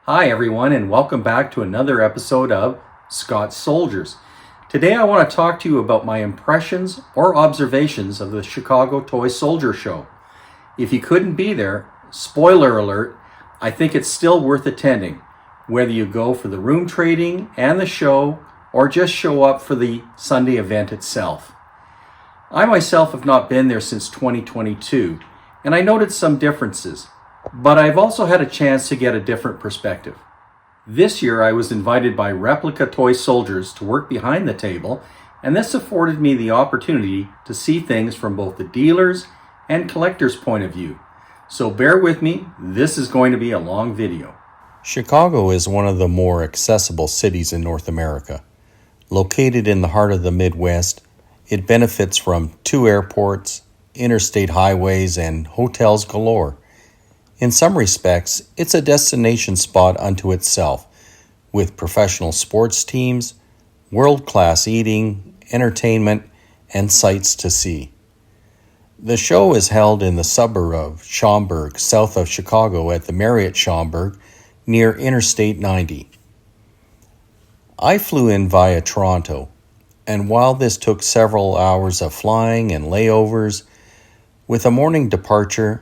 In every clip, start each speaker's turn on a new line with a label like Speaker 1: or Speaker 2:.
Speaker 1: Hi everyone, and welcome back to another episode of Scott's Soldiers. Today I want to talk to you about my impressions or observations of the Chicago Toy Soldier Show. If you couldn't be there, spoiler alert, I think it's still worth attending, whether you go for the room trading and the show or just show up for the Sunday event itself. I myself have not been there since 2022, and I noted some differences. But I've also had a chance to get a different perspective. This year I was invited by Replica Toy Soldiers to work behind the table, and this afforded me the opportunity to see things from both the dealers and collectors' point of view. So bear with me, this is going to be a long video.
Speaker 2: Chicago is one of the more accessible cities in North America. Located in the heart of the Midwest, it benefits from 2 airports, interstate highways, and hotels galore. In some respects, it's a destination spot unto itself, with professional sports teams, world-class eating, entertainment, and sights to see. The show is held in the suburb of Schaumburg, south of Chicago at the Marriott Schaumburg, near Interstate 90. I flew in via Toronto, and while this took several hours of flying and layovers, with a morning departure,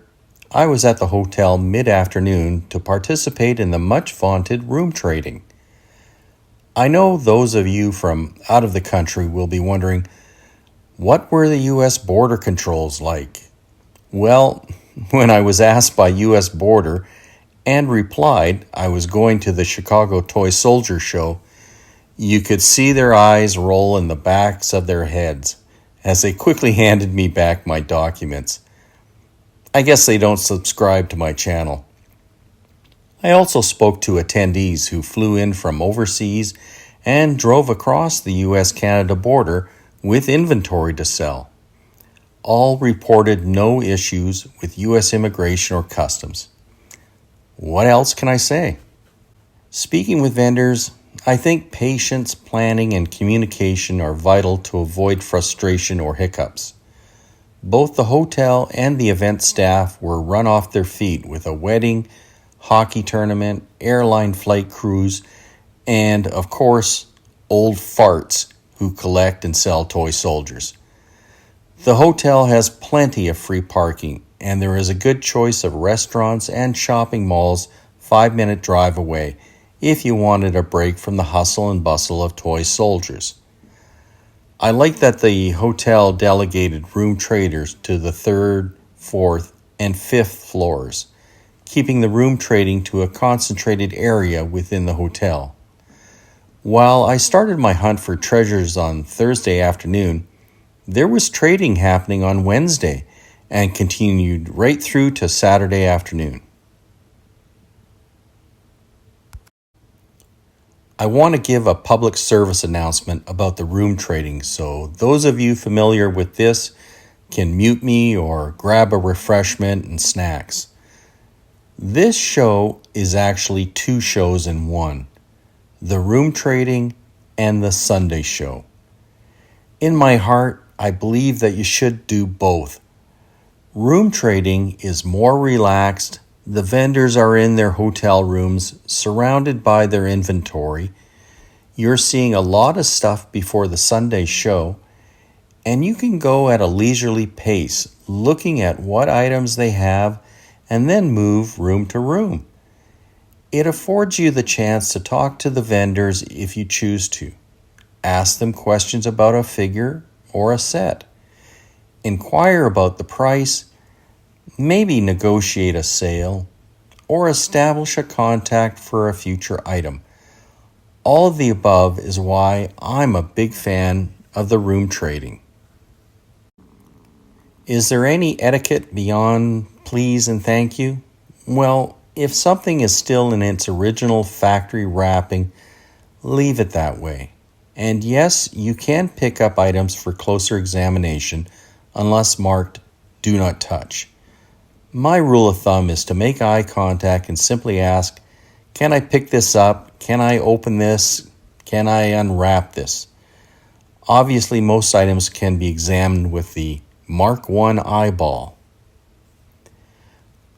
Speaker 2: I was at the hotel mid-afternoon to participate in the much-vaunted room trading. I know those of you from out of the country will be wondering, what were the U.S. border controls like? Well, when I was asked by U.S. Border and replied I was going to the Chicago Toy Soldier Show, you could see their eyes roll in the backs of their heads as they quickly handed me back my documents. I guess they don't subscribe to my channel. I also spoke to attendees who flew in from overseas and drove across the U.S.-Canada border with inventory to sell. All reported no issues with U.S. immigration or customs. What else can I say? Speaking with vendors, I think patience, planning, and communication are vital to avoid frustration or hiccups. Both the hotel and the event staff were run off their feet with a wedding, hockey tournament, airline flight crews, and, of course, old farts who collect and sell toy soldiers. The hotel has plenty of free parking, and there is a good choice of restaurants and shopping malls 5-minute drive away if you wanted a break from the hustle and bustle of toy soldiers. I like that the hotel delegated room traders to the 3rd, 4th, and 5th floors, keeping the room trading to a concentrated area within the hotel. While I started my hunt for treasures on Thursday afternoon, there was trading happening on Wednesday and continued right through to Saturday afternoon. I want to give a public service announcement about the room trading, so those of you familiar with this can mute me or grab a refreshment and snacks. This show is actually 2 shows in one, the room trading and the Sunday show. In my heart, I believe that you should do both. Room trading is more relaxed. The vendors are in their hotel rooms, surrounded by their inventory. You're seeing a lot of stuff before the Sunday show, and you can go at a leisurely pace, looking at what items they have, and then move room to room. It affords you the chance to talk to the vendors if you choose to. Ask them questions about a figure or a set. Inquire about the price, maybe negotiate a sale, or establish a contact for a future item. All of the above is why I'm a big fan of the room trading. Is there any etiquette beyond please and thank you? Well, if something is still in its original factory wrapping, leave it that way. And yes, you can pick up items for closer examination unless marked do not touch. My rule of thumb is to make eye contact and simply ask, can I pick this up? Can I open this? Can I unwrap this? Obviously, most items can be examined with the Mark 1 eyeball.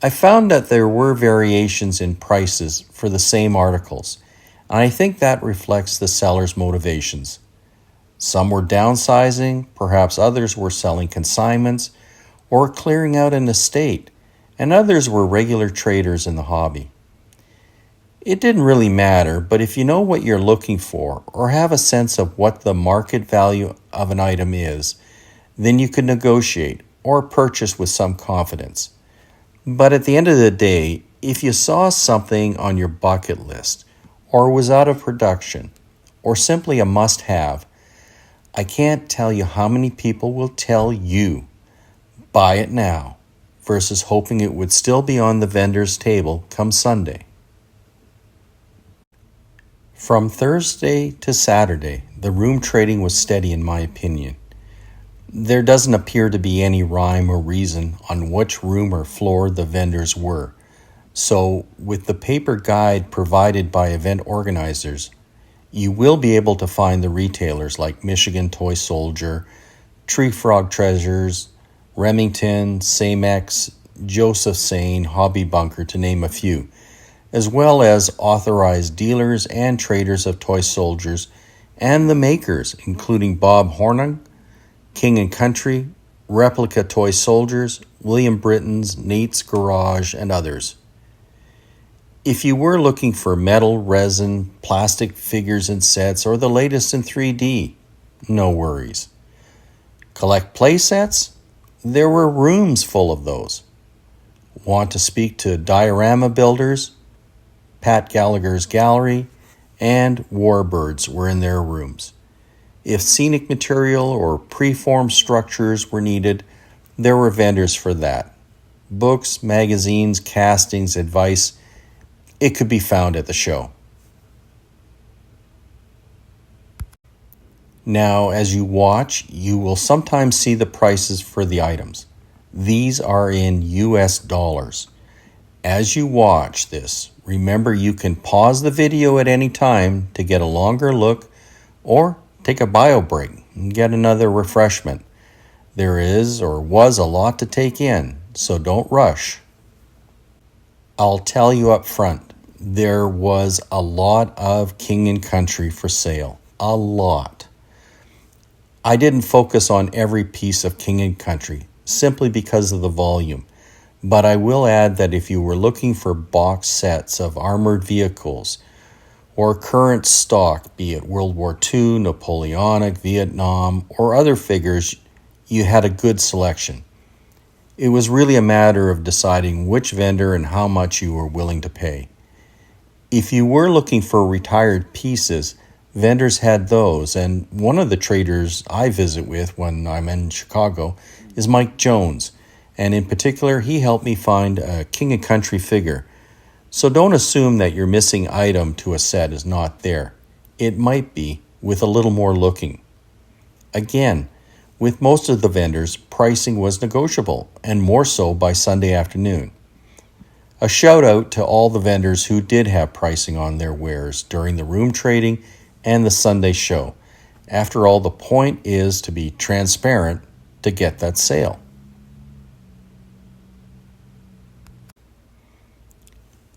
Speaker 2: I found that there were variations in prices for the same articles, and I think that reflects the seller's motivations. Some were downsizing, perhaps others were selling consignments or clearing out an estate, and others were regular traders in the hobby. It didn't really matter, but if you know what you're looking for or have a sense of what the market value of an item is, then you can negotiate or purchase with some confidence. But at the end of the day, if you saw something on your bucket list or was out of production or simply a must-have, I can't tell you how many people will tell you, buy it now, versus hoping it would still be on the vendor's table come Sunday. From Thursday to Saturday, the room trading was steady in my opinion. There doesn't appear to be any rhyme or reason on which room or floor the vendors were. So, with the paper guide provided by event organizers, you will be able to find the retailers like Michigan Toy Soldier, Tree Frog Treasures, Remington, Samex, Joseph Sane, Hobby Bunker, to name a few, as well as authorized dealers and traders of toy soldiers and the makers, including Bob Hornung, King & Country, Replica Toy Soldiers, William Britton's, Nate's Garage, and others. If you were looking for metal, resin, plastic figures and sets, or the latest in 3D, no worries. Collect play sets? There were rooms full of those. Want to speak to diorama builders? Pat Gallagher's Gallery and Warbirds were in their rooms. If scenic material or preformed structures were needed, there were vendors for that. Books, magazines, castings, advice, it could be found at the show. Now, as you watch, you will sometimes see the prices for the items. These are in US dollars. As you watch this, remember you can pause the video at any time to get a longer look or take a bio break and get another refreshment. There is or was a lot to take in, so don't rush. I'll tell you up front, there was a lot of King & Country for sale. A lot. I didn't focus on every piece of King & Country simply because of the volume, but I will add that if you were looking for box sets of armored vehicles or current stock, be it World War II, Napoleonic, Vietnam, or other figures, you had a good selection. It was really a matter of deciding which vendor and how much you were willing to pay. If you were looking for retired pieces, vendors had those, and one of the traders I visit with when I'm in Chicago is Mike Jones, and in particular, he helped me find a King & Country figure. So don't assume that your missing item to a set is not there. It might be, with a little more looking. Again, with most of the vendors, pricing was negotiable, and more so by Sunday afternoon. A shout out to all the vendors who did have pricing on their wares during the room trading and the Sunday show. After all, the point is to be transparent to get that sale.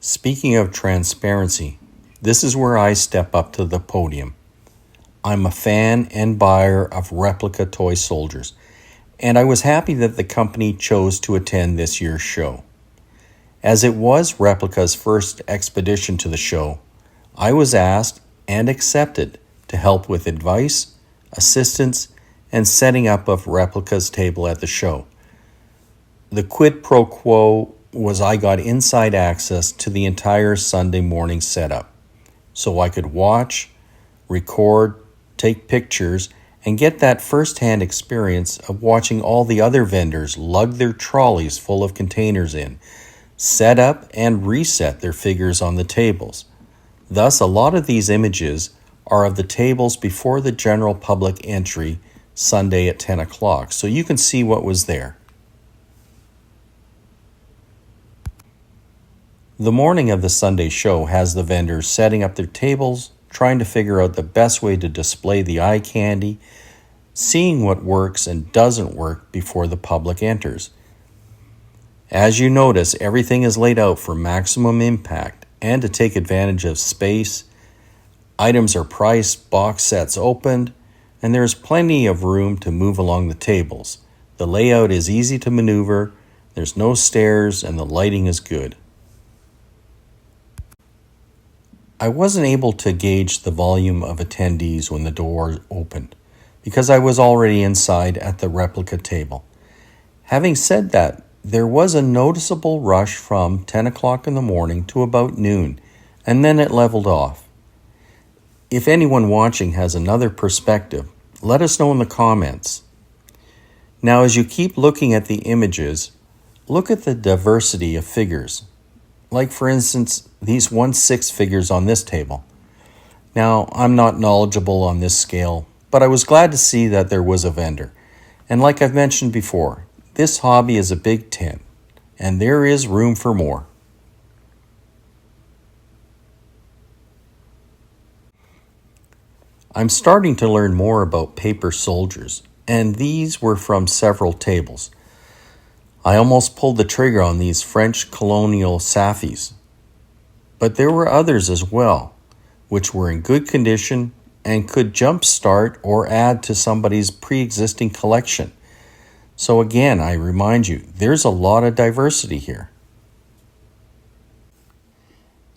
Speaker 2: Speaking of transparency, this is where I step up to the podium. I'm a fan and buyer of Replica Toy Soldiers, and I was happy that the company chose to attend this year's show. As it was Replica's first expedition to the show, I was asked and accepted to help with advice, assistance, and setting up of Replica's table at the show. The quid pro quo was I got inside access to the entire Sunday morning setup, so I could watch, record, take pictures, and get that first-hand experience of watching all the other vendors lug their trolleys full of containers in, set up and reset their figures on the tables. Thus, a lot of these images are of the tables before the general public entry Sunday at 10 o'clock, so you can see what was there. The morning of the Sunday show has the vendors setting up their tables, trying to figure out the best way to display the eye candy, seeing what works and doesn't work before the public enters. As you notice, everything is laid out for maximum impact and to take advantage of space. Items are priced, box sets opened, and there is plenty of room to move along the tables. The layout is easy to maneuver, there's no stairs, and the lighting is good. I wasn't able to gauge the volume of attendees when the door opened because I was already inside at the replica table. Having said that, there was a noticeable rush from 10 o'clock in the morning to about noon, and then it leveled off. If anyone watching has another perspective, let us know in the comments. Now, as you keep looking at the images, look at the diversity of figures. Like, for instance, these 1/6 figures on this table. Now, I'm not knowledgeable on this scale, but I was glad to see that there was a vendor. And like I've mentioned before, this hobby is a big tent, and there is room for more. I'm starting to learn more about paper soldiers, and these were from several tables. I almost pulled the trigger on these French colonial saffies, but there were others as well, which were in good condition and could jumpstart or add to somebody's pre-existing collection. So again, I remind you, there's a lot of diversity here.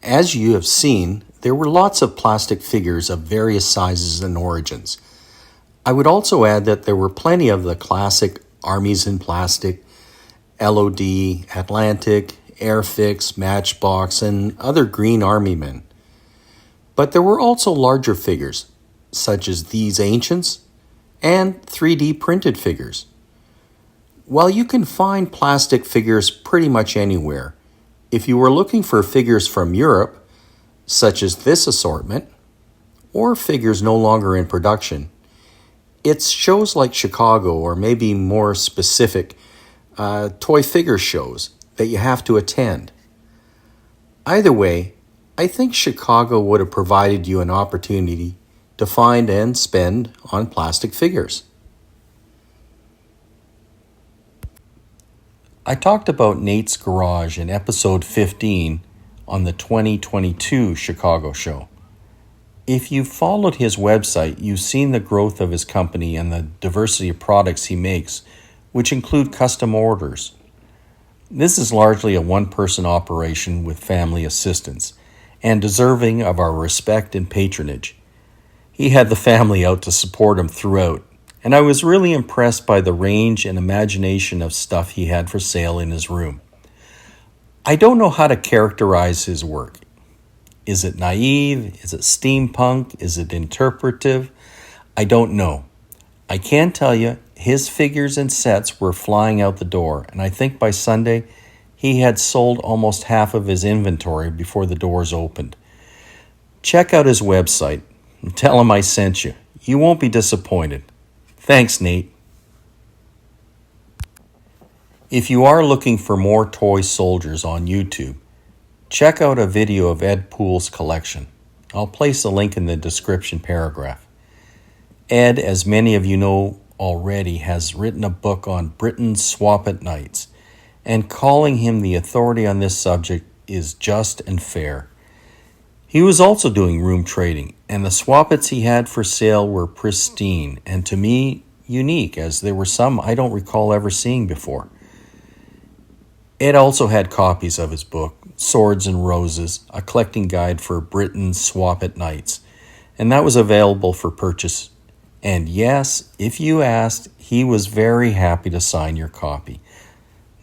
Speaker 2: As you have seen, there were lots of plastic figures of various sizes and origins. I would also add that there were plenty of the classic armies in plastic, LOD, Atlantic, Airfix, Matchbox, and other green army men. But there were also larger figures, such as these ancients, and 3D printed figures. While you can find plastic figures pretty much anywhere, if you were looking for figures from Europe, such as this assortment, or figures no longer in production, it's shows like Chicago, or maybe more specific, toy figure shows that you have to attend. Either way, I think Chicago would have provided you an opportunity to find and spend on plastic figures. I talked about Nate's Garage in episode 15 on the 2022 Chicago show. If you've followed his website, you've seen the growth of his company and the diversity of products he makes, which include custom orders. This is largely a one-person operation with family assistance and deserving of our respect and patronage. He had the family out to support him throughout, and I was really impressed by the range and imagination of stuff he had for sale in his room. I don't know how to characterize his work. Is it naive? Is it steampunk? Is it interpretive? I don't know. I can tell you, his figures and sets were flying out the door, and I think by Sunday, he had sold almost half of his inventory before the doors opened. Check out his website and tell him I sent you. You won't be disappointed. Thanks, Nate. If you are looking for more toy soldiers on YouTube, check out a video of Ed Poole's collection. I'll place a link in the description paragraph. Ed, as many of you know already, has written a book on Britain's Swap-It Nights, and calling him the authority on this subject is just and fair. He was also doing room trading, and the swap-its he had for sale were pristine, and to me, unique, as there were some I don't recall ever seeing before. Ed also had copies of his book, Swords and Roses, a collecting guide for Britain's Swap-It Nights, and that was available for purchase. And yes, if you asked, he was very happy to sign your copy.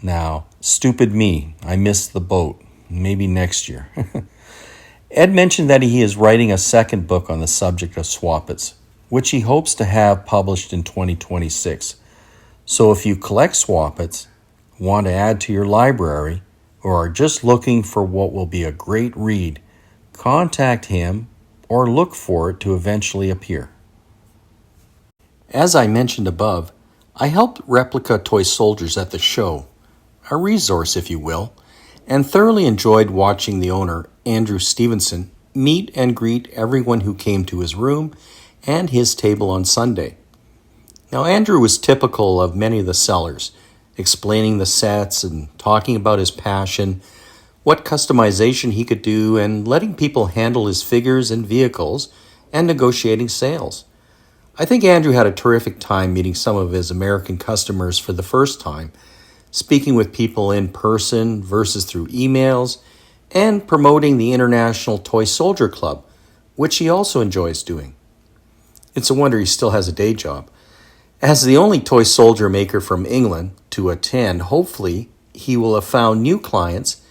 Speaker 2: Now, stupid me, I missed the boat. Maybe next year. Ed mentioned that he is writing a second book on the subject of swap-its, which he hopes to have published in 2026. So if you collect swap-its, want to add to your library, or are just looking for what will be a great read, contact him or look for it to eventually appear. As I mentioned above, I helped replica toy soldiers at the show, a resource if you will, and thoroughly enjoyed watching the owner, Andrew Stevenson, meet and greet everyone who came to his room and his table on Sunday. Now, Andrew was typical of many of the sellers, explaining the sets and talking about his passion, what customization he could do, and letting people handle his figures and vehicles and negotiating sales. I think Andrew had a terrific time meeting some of his American customers for the first time, speaking with people in person versus through emails, and promoting the International Toy Soldier Club, which he also enjoys doing. It's a wonder he still has a day job. As the only toy soldier maker from England to attend, hopefully he will have found new clients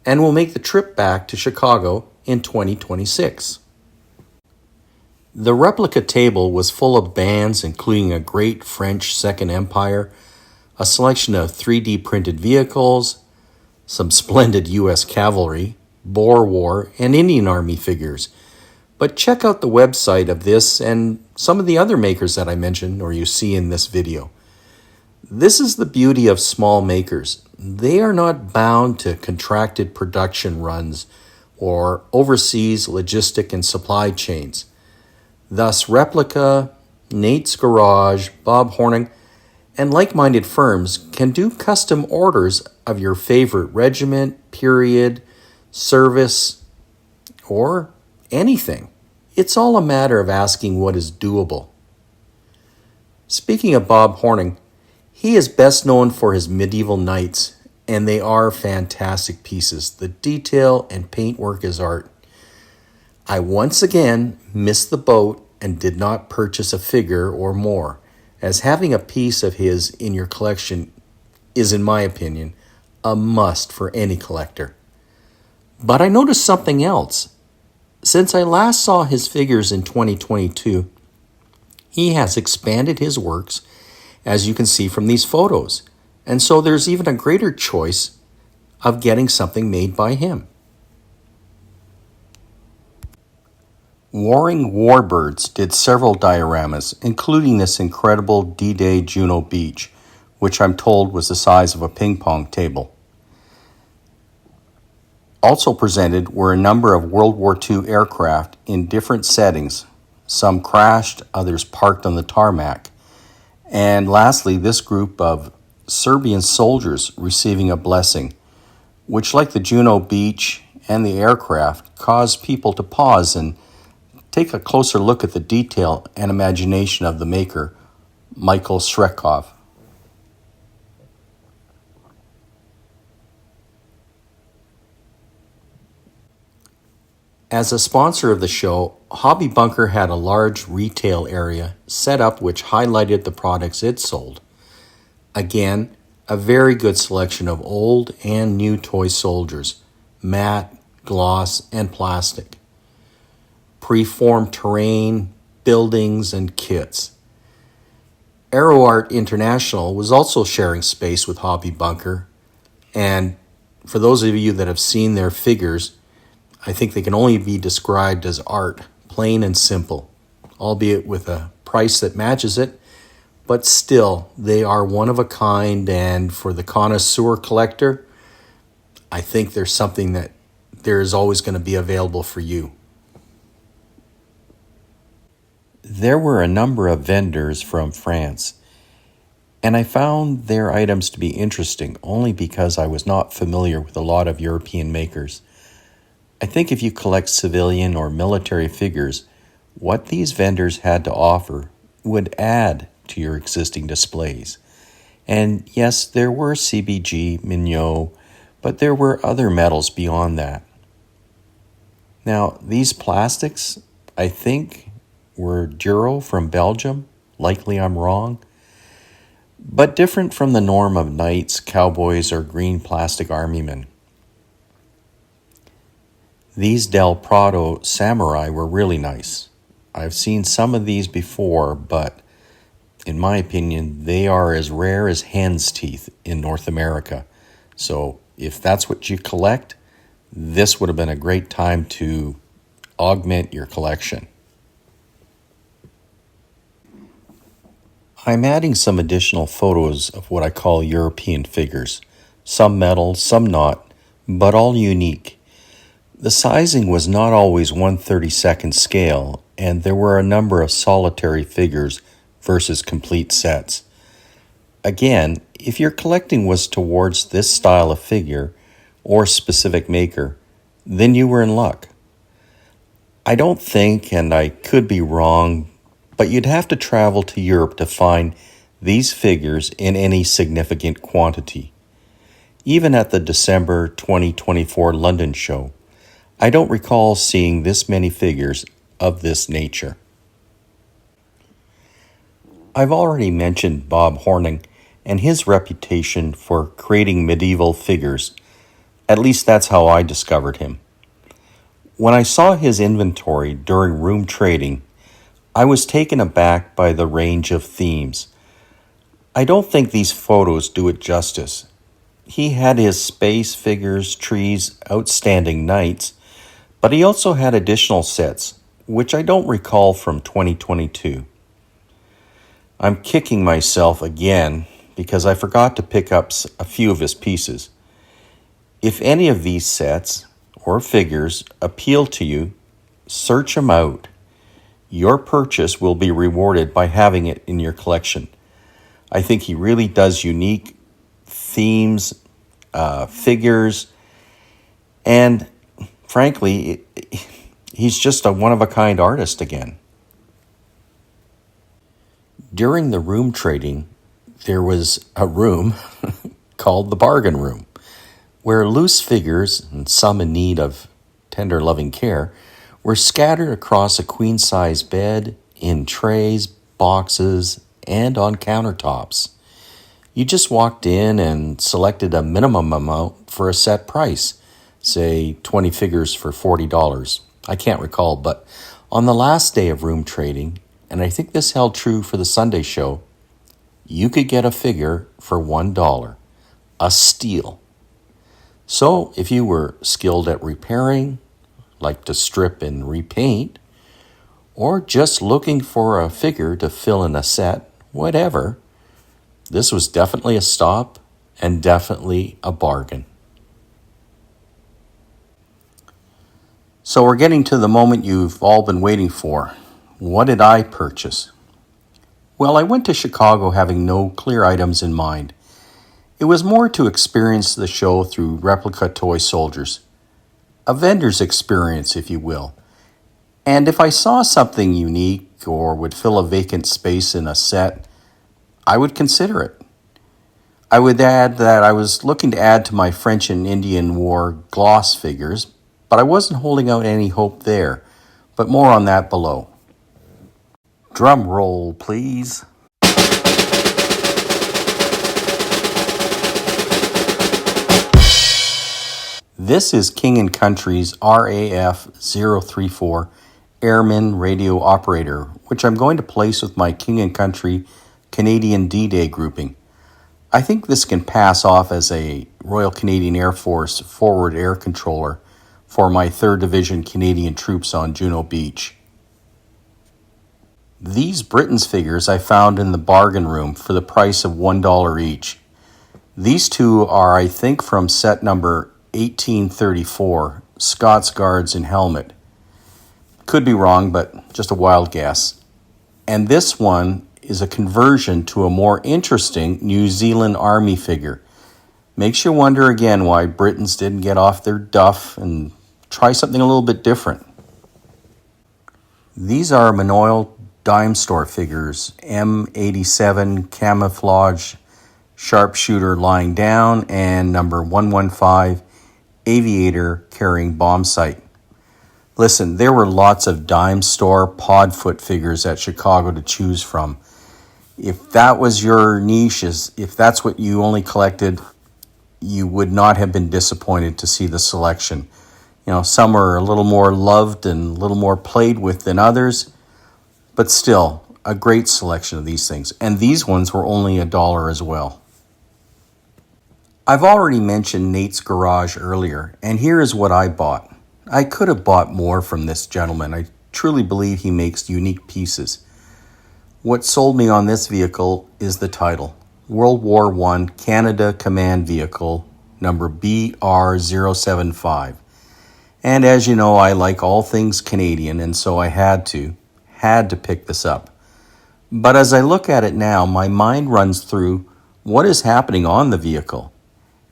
Speaker 2: and will make the trip back to Chicago in 2026. The replica table was full of bands including a great French Second Empire, a selection of 3D printed vehicles, some splendid U.S. cavalry, Boer War, and Indian Army figures. But check out the website of this and some of the other makers that I mentioned or you see in this video. This is the beauty of small makers. They are not bound to contracted production runs or overseas logistic and supply chains. Thus, Replica, Nate's Garage, Bob Horning, and like-minded firms can do custom orders of your favorite regiment, period, service, or anything. It's all a matter of asking what is doable. Speaking of Bob Horning, he is best known for his medieval knights, and they are fantastic pieces. The detail and paintwork is art. I once again missed the boat and did not purchase a figure or more, as having a piece of his in your collection is, in my opinion, a must for any collector. But I noticed something else. Since I last saw his figures in 2022, he has expanded his works, as you can see from these photos, and so there's even a greater choice of getting something made by him. Warring Warbirds did several dioramas, including this incredible D-Day Juno Beach, which I'm told was the size of a ping pong table. Also presented were a number of World War II aircraft in different settings, some crashed, others parked on the tarmac, and lastly this group of Serbian soldiers receiving a blessing, which, like the Juno Beach and the aircraft, caused people to pause and take a closer look at the detail and imagination of the maker, Michael Shrekov. As a sponsor of the show, Hobby Bunker had a large retail area set up which highlighted the products it sold. Again, a very good selection of old and new toy soldiers, matte, gloss, and plastic. Preformed terrain, buildings, and kits. Aero Art International was also sharing space with Hobby Bunker, and for those of you that have seen their figures, I think they can only be described as art, plain and simple, albeit with a price that matches it, but still, they are one of a kind, and for the connoisseur collector, I think there's something that there is always going to be available for you. There were a number of vendors from France, and I found their items to be interesting only because I was not familiar with a lot of European makers. I think if you collect civilian or military figures, what these vendors had to offer would add to your existing displays. And yes, there were CBG, Mignot, but there were other metals beyond that. Now, these plastics, I think, were Duro from Belgium. Likely I'm wrong. But different from the norm of knights, cowboys, or green plastic army men. These Del Prado Samurai were really nice. I've seen some of these before, but in my opinion, they are as rare as hen's teeth in North America. So if that's what you collect, this would have been a great time to augment your collection. I'm adding some additional photos of what I call European figures. Some metal, some not, but all unique. The sizing was not always 1/32 scale, and there were a number of solitary figures versus complete sets. Again, if your collecting was towards this style of figure or specific maker, then you were in luck. I don't think, and I could be wrong, but you'd have to travel to Europe to find these figures in any significant quantity. Even at the December 2024 London show, I don't recall seeing this many figures of this nature. I've already mentioned Bob Horning and his reputation for creating medieval figures. At least that's how I discovered him. When I saw his inventory during room trading, I was taken aback by the range of themes. I don't think these photos do it justice. He had his space figures, trees, outstanding knights, but he also had additional sets, which I don't recall from 2022. I'm kicking myself again because I forgot to pick up a few of his pieces. If any of these sets or figures appeal to you, search them out. Your purchase will be rewarded by having it in your collection. I think he really does unique themes, figures, and frankly, he's just a one-of-a-kind artist again. During the room trading, there was a room called the bargain room, where loose figures, and some in need of tender loving care, were scattered across a queen-size bed, in trays, boxes, and on countertops. You just walked in and selected a minimum amount for a set price, say 20 figures for $40. I can't recall, but on the last day of room trading, and I think this held true for the Sunday show, you could get a figure for $1, a steal. So if you were skilled at repairing, like to strip and repaint, or just looking for a figure to fill in a set, whatever, this was definitely a stop and definitely a bargain. So we're getting to the moment you've all been waiting for. What did I purchase? Well, I went to Chicago having no clear items in mind. It was more to experience the show through replica toy soldiers. A vendor's experience, if you will. And if I saw something unique or would fill a vacant space in a set, I would consider it. I would add that I was looking to add to my French and Indian War gloss figures, but I wasn't holding out any hope there. But more on that below. Drum roll, please. This is King & Country's RAF 034 Airman Radio Operator, which I'm going to place with my King & Country Canadian D-Day grouping. I think this can pass off as a Royal Canadian Air Force forward air controller for my 3rd Division Canadian troops on Juno Beach. These Britain's figures I found in the bargain room for the price of $1 each. These two are, I think, from set number 1834, Scots Guards in helmet. Could be wrong, but just a wild guess. And this one is a conversion to a more interesting New Zealand Army figure. Makes you wonder again why Britons didn't get off their duff and try something a little bit different. These are Manoil dime store figures, M87 camouflage sharpshooter lying down and number 115 aviator carrying bomb sight. Listen, there were lots of dime store podfoot figures at Chicago to choose from. If that was your niche, if that's what you only collected, you would not have been disappointed to see the selection. You know, some are a little more loved and a little more played with than others, but still, a great selection of these things. And these ones were only $1 as well. I've already mentioned Nate's Garage earlier, and here is what I bought. I could have bought more from this gentleman. I truly believe he makes unique pieces. What sold me on this vehicle is the title, World War I Canada Command Vehicle, number BR075. And as you know, I like all things Canadian, and so I had to pick this up. But as I look at it now, my mind runs through What is happening on the vehicle?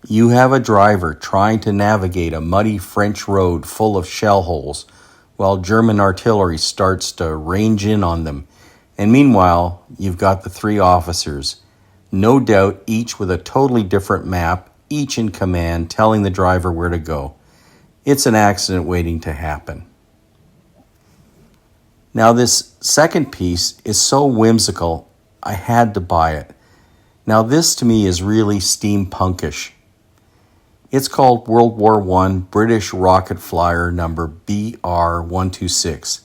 Speaker 2: You have a driver trying to navigate a muddy French road full of shell holes while German artillery starts to range in on them. And meanwhile, you've got the three officers, no doubt each with a totally different map, each in command, telling the driver where to go. It's an accident waiting to happen. Now this second piece is so whimsical, I had to buy it. Now this to me is really steampunkish. It's called World War I British Rocket Flyer number BR-126.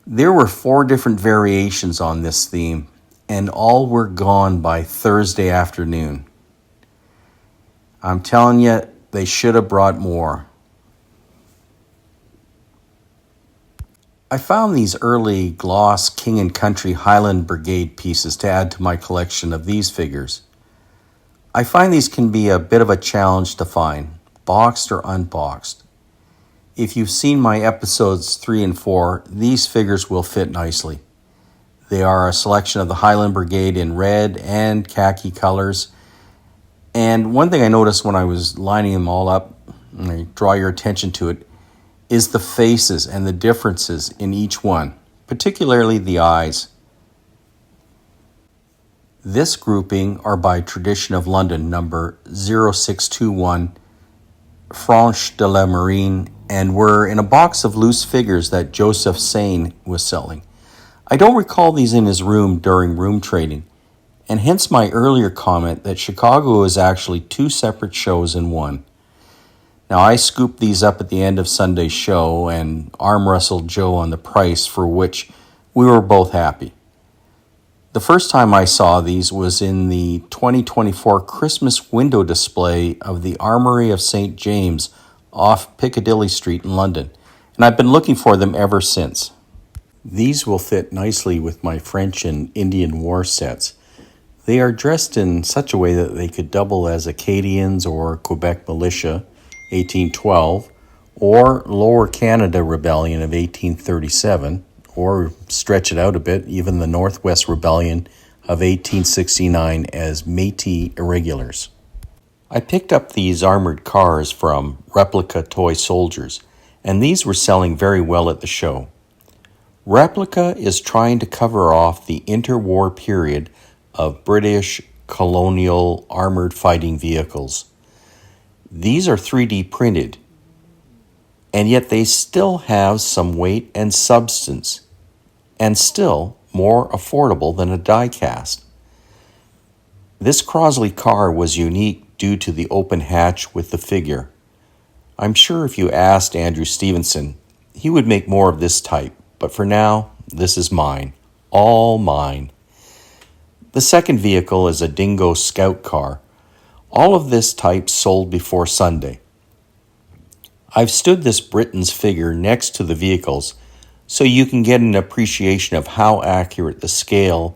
Speaker 2: There were 4 different variations on this theme, and all were gone by Thursday afternoon. I'm telling you, they should have brought more. I found these early gloss King and Country Highland Brigade pieces to add to my collection of these figures. I find these can be a bit of a challenge to find, boxed or unboxed. If you've seen my episodes 3 and 4, these figures will fit nicely. They are a selection of the Highland Brigade in red and khaki colors. And one thing I noticed when I was lining them all up, and I draw your attention to it, is the faces and the differences in each one, particularly the eyes. This grouping are by Tradition of London, number 0621, Franche de la Marine, and were in a box of loose figures that Joseph Sain was selling. I don't recall these in his room during room trading, and hence my earlier comment that Chicago is actually 2 separate shows in one. Now, I scooped these up at the end of Sunday's show and arm wrestled Joe on the price, for which we were both happy. The first time I saw these was in the 2024 Christmas window display of the Armory of St. James off Piccadilly Street in London, and I've been looking for them ever since. These will fit nicely with my French and Indian War sets. They are dressed in such a way that they could double as Acadians or Quebec Militia, 1812, or Lower Canada Rebellion of 1837, or stretch it out a bit, even the Northwest Rebellion of 1869 as Métis Irregulars. I picked up these armored cars from Replica Toy Soldiers, and these were selling very well at the show. Replica is trying to cover off the interwar period of British colonial armored fighting vehicles. These are 3D printed, and yet they still have some weight and substance, and still more affordable than a die-cast. This Crosley car was unique due to the open hatch with the figure. I'm sure if you asked Andrew Stevenson, he would make more of this type, but for now, this is mine. All mine. The second vehicle is a Dingo Scout car. All of this type sold before Sunday. I've stood this Britain's figure next to the vehicles so you can get an appreciation of how accurate the scale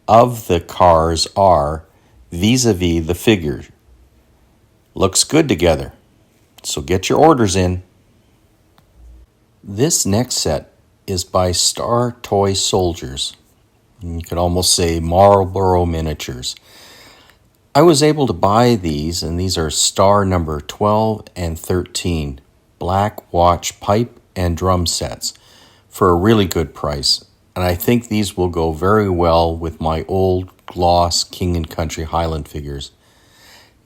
Speaker 2: of the cars are vis-a-vis the figure. Looks good together, so get your orders in. This next set is by Star Toy Soldiers. You could almost say Marlboro Miniatures. I was able to buy these, and these are Star number 12 and 13, black watch pipe and drum sets, for a really good price. And I think these will go very well with my old gloss King and Country Highland figures.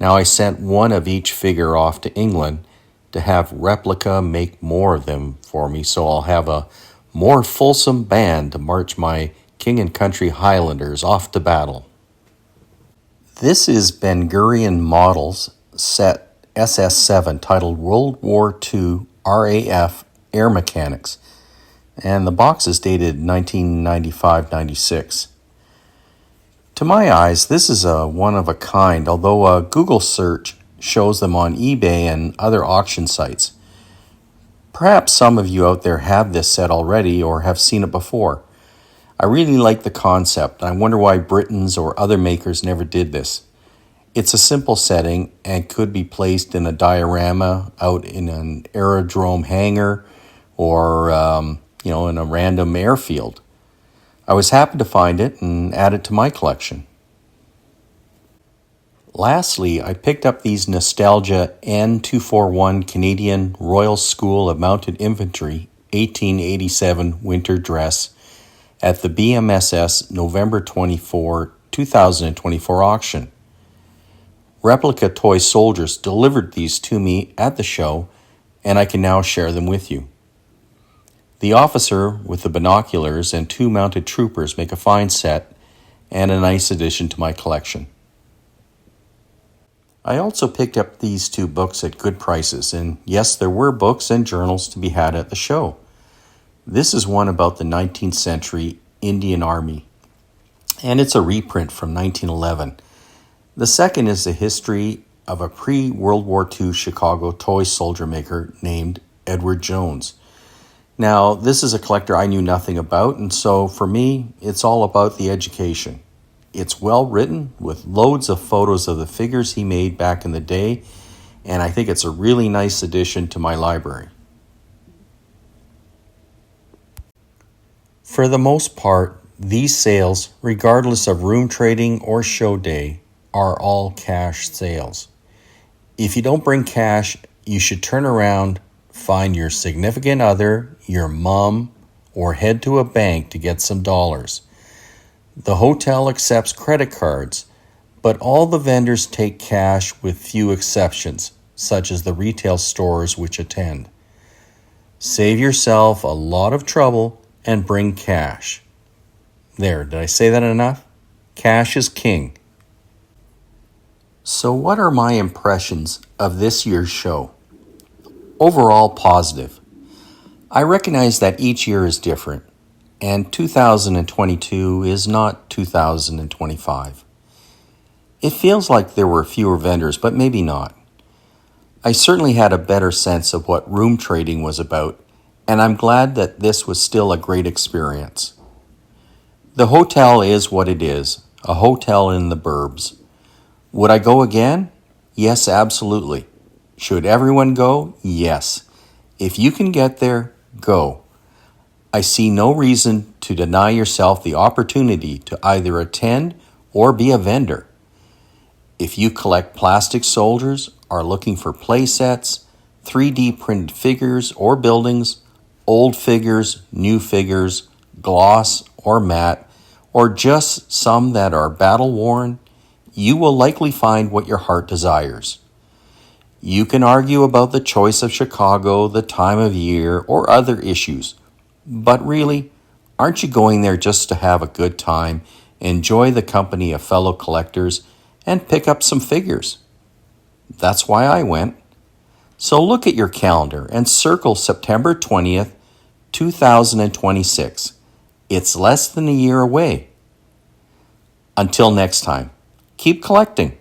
Speaker 2: Now I sent one of each figure off to England to have Replica make more of them for me, so I'll have a more fulsome band to march my King and Country Highlanders off to battle. This is Ben Gurion Models set SS7 titled World War II RAF Air Mechanics, and the box is dated 1995-96. To my eyes, this is a one-of-a-kind, although a Google search shows them on eBay and other auction sites. Perhaps some of you out there have this set already or have seen it before. I really like the concept. I wonder why Britons or other makers never did this. It's a simple setting and could be placed in a diorama out in an aerodrome hangar or in a random airfield. I was happy to find it and add it to my collection. Lastly, I picked up these Nostalgia N241 Canadian Royal School of Mounted Infantry 1887 winter dress at the BMSS November 24, 2024 auction. Replica toy soldiers delivered these to me at the show, and I can now share them with you. The officer with the binoculars and 2 mounted troopers make a fine set and a nice addition to my collection. I also picked up these 2 books at good prices, and yes, there were books and journals to be had at the show. This is one about the 19th century Indian Army, and it's a reprint from 1911. The second is the history of a pre-World War II Chicago toy soldier maker named Edward Jones. Now, this is a collector I knew nothing about, and so for me, it's all about the education. It's well written with loads of photos of the figures he made back in the day, and I think it's a really nice addition to my library. For the most part, these sales, regardless of room trading or show day, are all cash sales. If you don't bring cash, you should turn around, find your significant other, your mom, or head to a bank to get some dollars. The hotel accepts credit cards, but all the vendors take cash with few exceptions, such as the retail stores which attend. Save yourself a lot of trouble and bring cash. There, did I say that enough? Cash is king. So what are my impressions of this year's show? Overall positive. I recognize that each year is different, and 2022 is not 2025. It feels like there were fewer vendors, but maybe not. I certainly had a better sense of what room trading was about, and I'm glad that this was still a great experience. The hotel is what it is, a hotel in the burbs. Would I go again? Yes, absolutely. Should everyone go? Yes. If you can get there, go. I see no reason to deny yourself the opportunity to either attend or be a vendor. If you collect plastic soldiers, are looking for play sets, 3D printed figures or buildings, old figures, new figures, gloss or matte, or just some that are battle-worn, you will likely find what your heart desires. You can argue about the choice of Chicago, the time of year, or other issues, but really, aren't you going there just to have a good time, enjoy the company of fellow collectors, and pick up some figures? That's why I went. So look at your calendar and circle September 20th, 2026. It's less than a year away. Until next time, keep collecting.